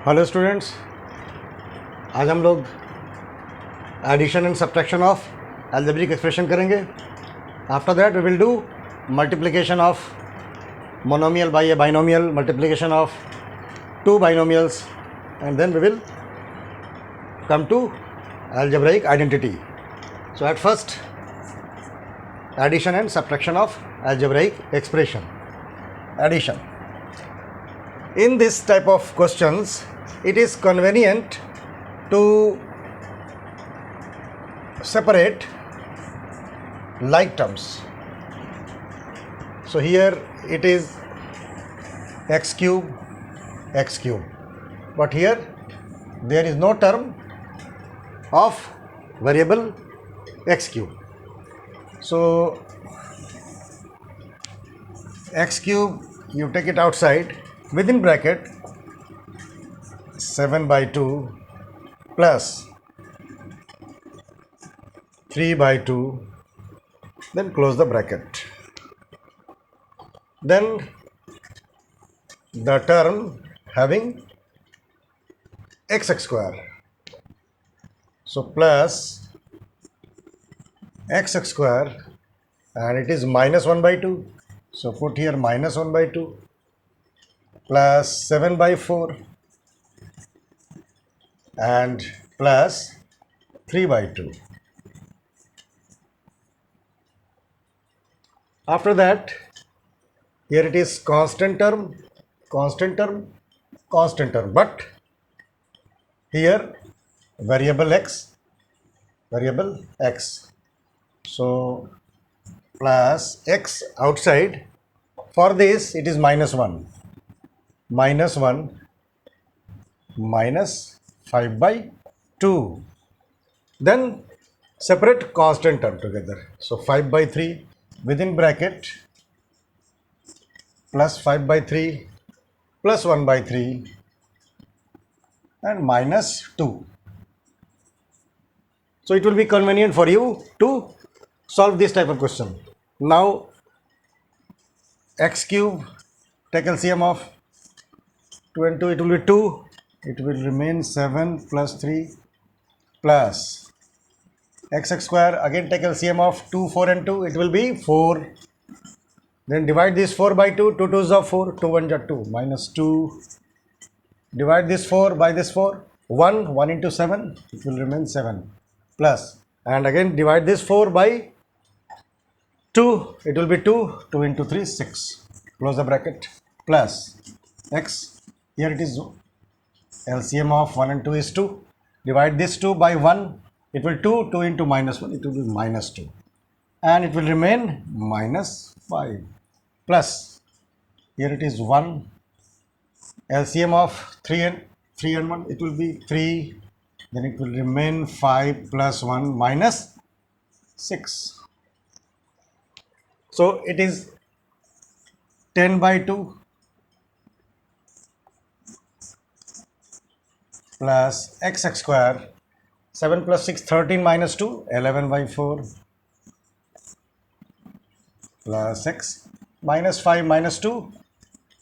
Hello students, आज हम लोग addition and subtraction of algebraic expression करेंगे. After that we will do multiplication of monomial by a binomial, multiplication of two binomials, and then we will come to algebraic identity. So at first, addition and subtraction of algebraic expression. Addition. In this type of questions, it is convenient to separate like terms. So here it is x cube, but here there is no term of variable x cube. So x cube, you take it outside, within bracket 7 by 2 plus 3 by 2, then close the bracket. Then the term having x square, so plus x square, and it is minus 1 by 2, so put here minus 1 by 2 plus 7 by 4 and plus 3 by 2. After that, here it is constant term, but here variable x, so plus x outside. For this it is minus 1 minus 5 by 2. Then separate constant term together, so 5 by 3 within bracket plus 5 by 3 plus 1 by 3 and minus 2. So it will be convenient for you to solve this type of question. Now x cube, take LCM of 2 and 2, it will be 2, it will remain 7 plus 3 plus x square, again take LCM of 2, 4 and 2, it will be 4. Then divide this 4 by 2, 2 2s are 4, 2 1s are 2, minus 2. Divide this 4 by this 4, 1 into 7, it will remain 7, plus, and again divide this 4 by 2, it will be 2, 2 into 3, 6, close the bracket, plus x, here it is LCM of 1 and 2 is 2, divide this 2 by 1, it will 2, 2 into minus 1, it will be minus 2, and it will remain minus 5, plus, here it is 1, LCM of 3 and 1, it will be 3, then it will remain 5 plus 1 minus 6. So it is 10 by 2 plus x square, 7 plus 6, 13 minus 2, 11 by 4 plus x, minus 5 minus 2,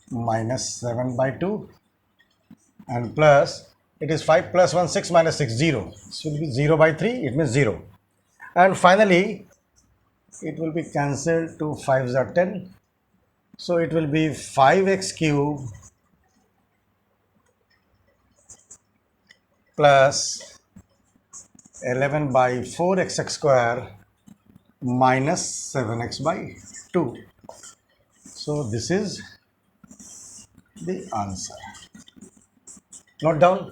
minus 7 by 2, and plus, it is 5 plus 1, 6 minus 6, 0. This will be 0 by 3, it means 0. And finally, it will be cancelled, 2 5s are 10. So it will be 5x cube plus 11 by 4x square minus 7x by 2. So this is the answer. Note down.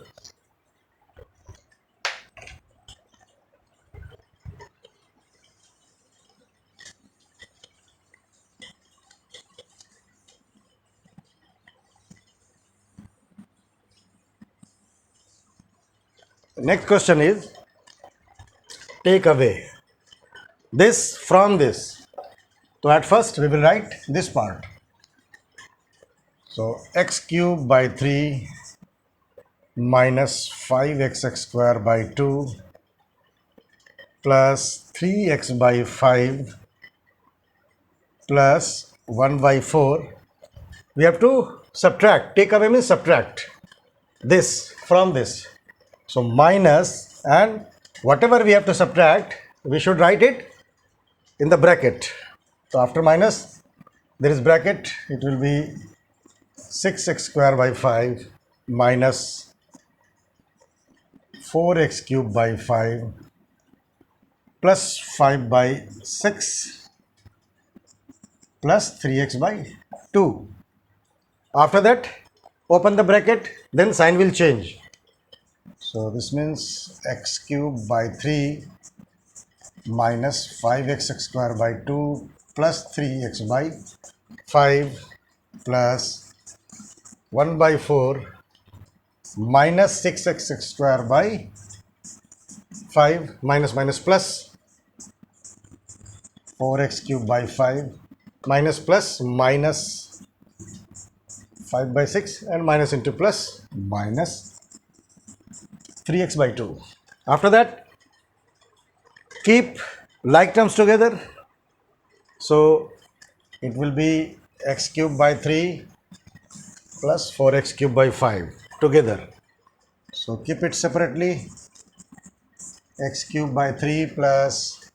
Next question is, take away this from this. So at first we will write this part. So x cube by 3 minus 5x square by 2 plus 3x by 5 plus 1 by 4. We have to subtract. Take away means subtract. this from this. So minus, and whatever we have to subtract, we should write it in the bracket. So after minus, there is bracket, it will be 6x square by 5 minus 4x cube by 5 plus 5 by 6 plus 3x by 2. After that, open the bracket, then sign will change. So this means x cube by 3 minus 5x square by 2 plus 3x by 5 plus 1 by 4 minus 6x square by 5 minus minus plus 4x cube by 5 minus plus minus 5 by 6 and minus into plus minus 3x by 2. After that, keep like terms together. So it will be x cube by 3 plus 4x cube by 5 together. So keep it separately. X cube by 3 plus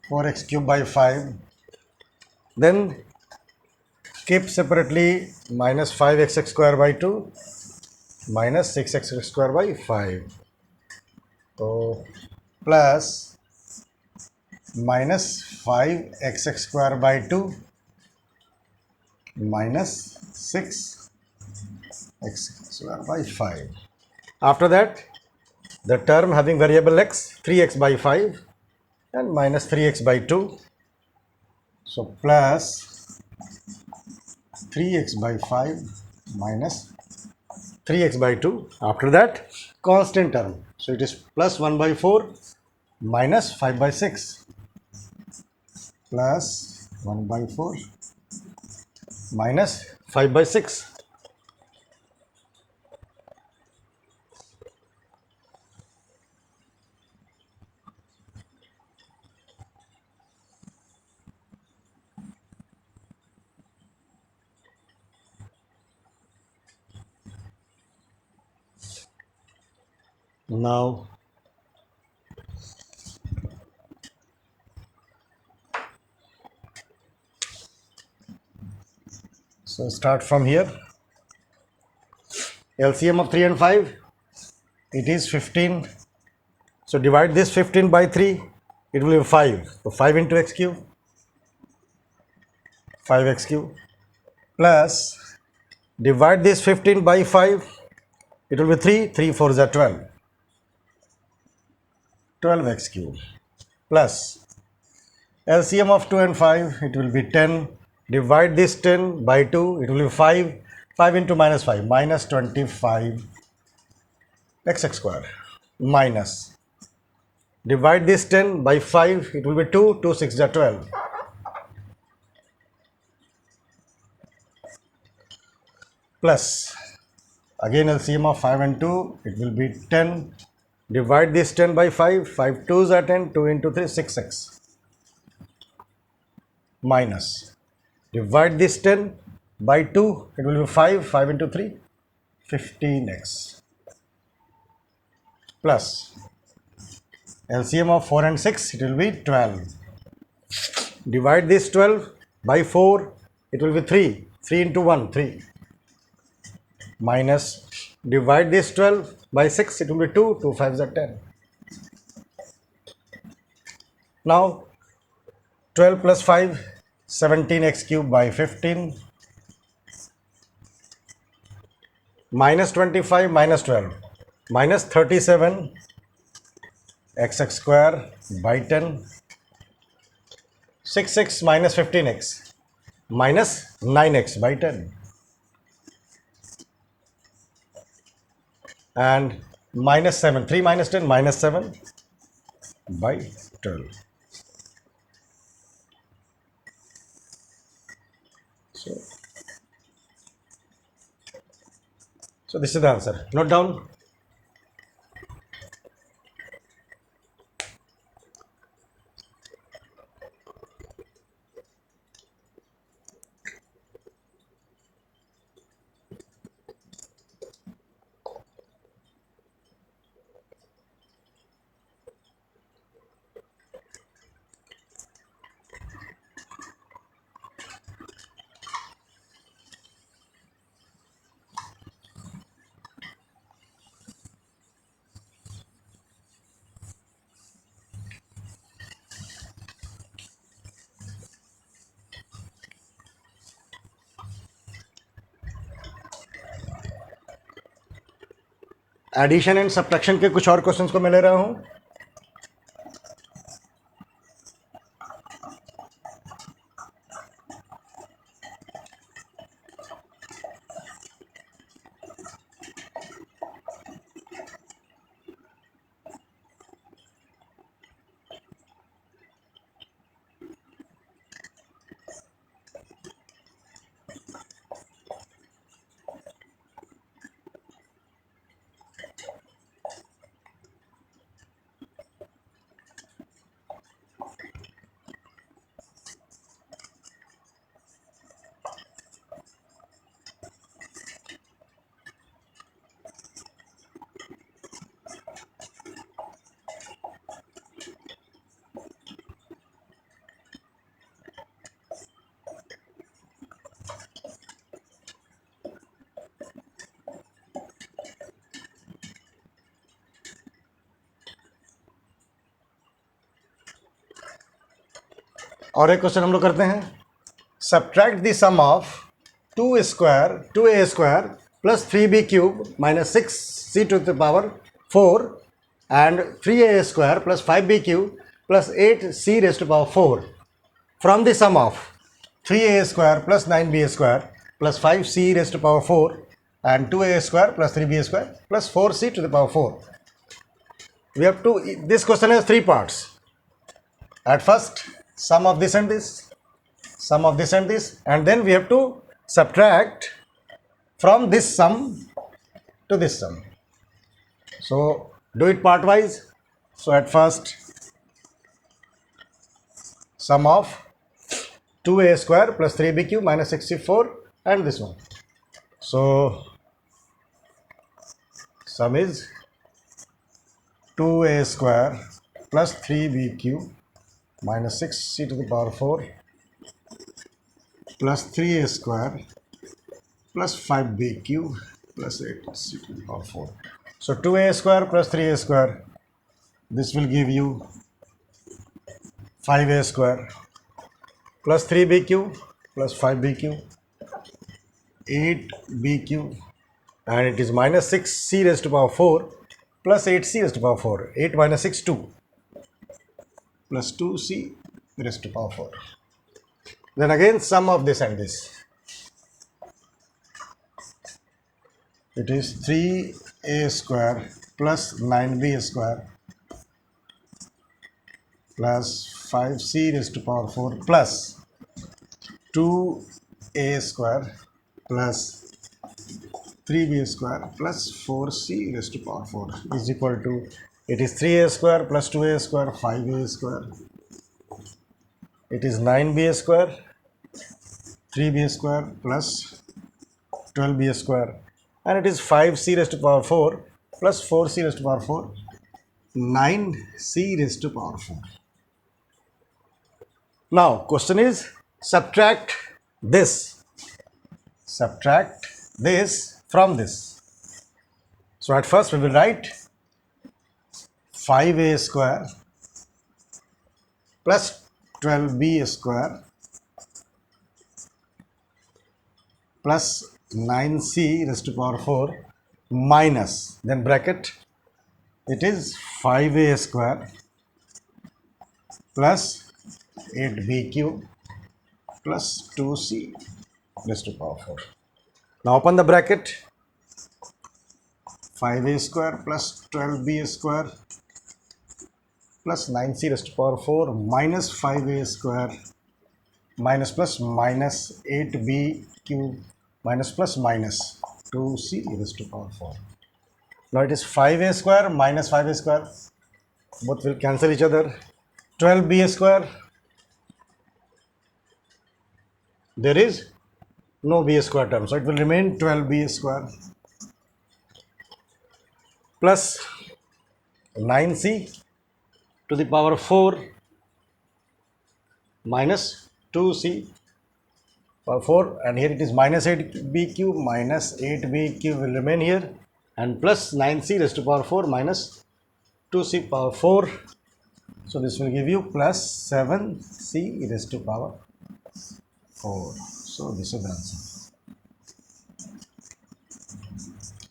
4x cube by 5. Then keep separately minus 5x square by 2 minus 6x square by 5. So plus minus 5x square by 2 minus 6x square by 5. After that, the term having variable x, 3x by 5 and minus 3x by 2. So plus 3x by 5 minus 3x by 2. After that, constant term. So it is plus 1 by 4 minus 5 by 6 plus 1 by 4 minus 5 by 6. Now so start from here. LCM of 3 and 5, it is 15. So divide this 15 by 3, it will be 5. So 5 into x cube, 5x cube plus divide this 15 by 5, it will be 3, 3 4s are 12, 12x cube plus LCM of 2 and 5, it will be 10. Divide this 10 by 2, it will be 5. 5 into minus 5, minus 25 x square minus. Divide this 10 by 5, it will be 2. 2 6 are 12. Plus, again LCM of 5 and 2, it will be 10. Divide this 10 by 5, 5 2s are 10, 2 into 3, 6x. Minus, divide this 10 by 2, it will be 5, 5 into 3, 15x. Plus, LCM of 4 and 6, it will be 12. Divide this 12 by 4, it will be 3, 3 into 1, 3. Minus, divide this 12 by 6, it will be 2, 2 5s are 10. Now, 12 plus 5, 17x cube by 15 minus 25 minus 12 minus 37 x square by 10, 6x minus 15x minus 9x by 10 and minus 7, 3 minus 10 minus 7 by 12. So this is the answer. Note down. Addition and subtraction के कुछ और questions को मैं ले रहा हूं। और एक क्वेश्चन हम लोग करते हैं, subtract the sum of 2a plus 3b cube minus 6c to the power 4 and 3a² plus 5b cube plus 8c raised to power 4 from the sum of 3a² plus 9b² plus 5c raised to power 4 and 2a² plus 3b² plus 4c to the power 4. We have to, this question has three parts. At first, sum of this and this, sum of this and this, and then we have to subtract from this sum to this sum. So do it part wise. So at first, sum of 2a² plus 3b cube minus 64 and this one. So sum is 2a² plus 3b cube minus 6c to the power 4 plus 3a² plus 5b cube plus 8c to the power 4. So 2a² plus 3a², this will give you 5a² plus 3b cube plus 5b cube, 8b cube, and it is minus 6c raised to power 4 plus 8c raised to power 4. 8 minus 6, 2 plus 2c raised to power 4. Then again sum of this and this. It is 3a² plus 9b² plus 5c raised to power 4 plus 2a² plus 3b² plus 4c raised to power 4 is equal to, it is 3a² plus 2a², 5a², it is 9b², 3b² plus 12b², and it is 5c raised to power 4 plus 4c raised to power 4, 9c raised to power 4. Now question is, subtract this from this. So at first we will write 5a² plus 12b² plus 9c raised to power 4 minus, then bracket, it is 5a² plus 8b cube plus 2c raised to power 4. Now open the bracket, 5a² plus 12b² plus 9c raised to power 4 minus 5a² minus plus minus 8b cube minus plus minus 2c raised to power 4. Now it is 5a² minus 5a², both will cancel each other. 12b², there is no b² term, so it will remain 12b² plus 9c to the power 4 minus 2c power 4, and here it is minus 8b cube minus 8b cube will remain here, and plus 9c raised to power 4 minus 2c power 4. So this will give you plus 7c raised to power 4. So this is the answer.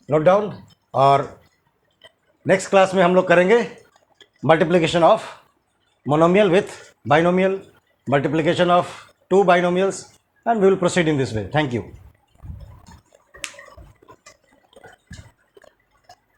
Note down, or next class में हम लोग करेंगे multiplication of monomial with binomial, multiplication of two binomials, and we will proceed in this way. Thank you.